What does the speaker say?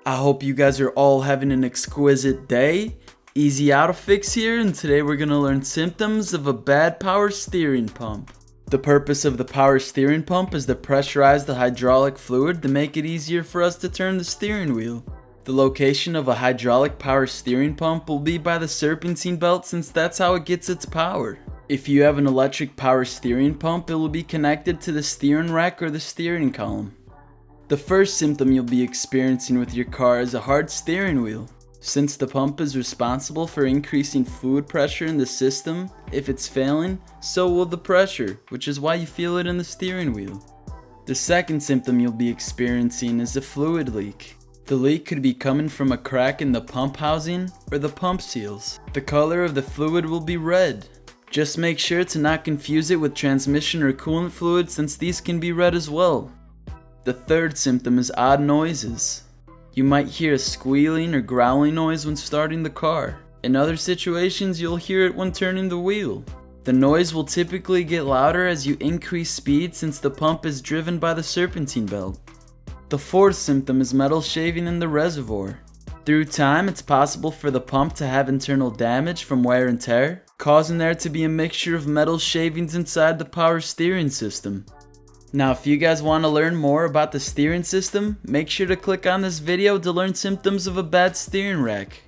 I hope you guys are all having an exquisite day. EasyAutoFix here, and today we're going to learn symptoms of a bad power steering pump. The purpose of the power steering pump is to pressurize the hydraulic fluid to make it easier for us to turn the steering wheel. The location of a hydraulic power steering pump will be by the serpentine belt, since that's how it gets its power. If you have an electric power steering pump, it will be connected to the steering rack or the steering column. The first symptom you'll be experiencing with your car is a hard steering wheel. Since the pump is responsible for increasing fluid pressure in the system, if it's failing, so will the pressure, which is why you feel it in the steering wheel. The second symptom you'll be experiencing is a fluid leak. The leak could be coming from a crack in the pump housing or the pump seals. The color of the fluid will be red. Just make sure to not confuse it with transmission or coolant fluid, since these can be red as well. The third symptom is odd noises. You might hear a squealing or growling noise when starting the car. In other situations, you'll hear it when turning the wheel. The noise will typically get louder as you increase speed, since the pump is driven by the serpentine belt. The fourth symptom is metal shaving in the reservoir. Through time, it's possible for the pump to have internal damage from wear and tear, causing there to be a mixture of metal shavings inside the power steering system. Now, if you guys want to learn more about the steering system, make sure to click on this video to learn symptoms of a bad steering rack.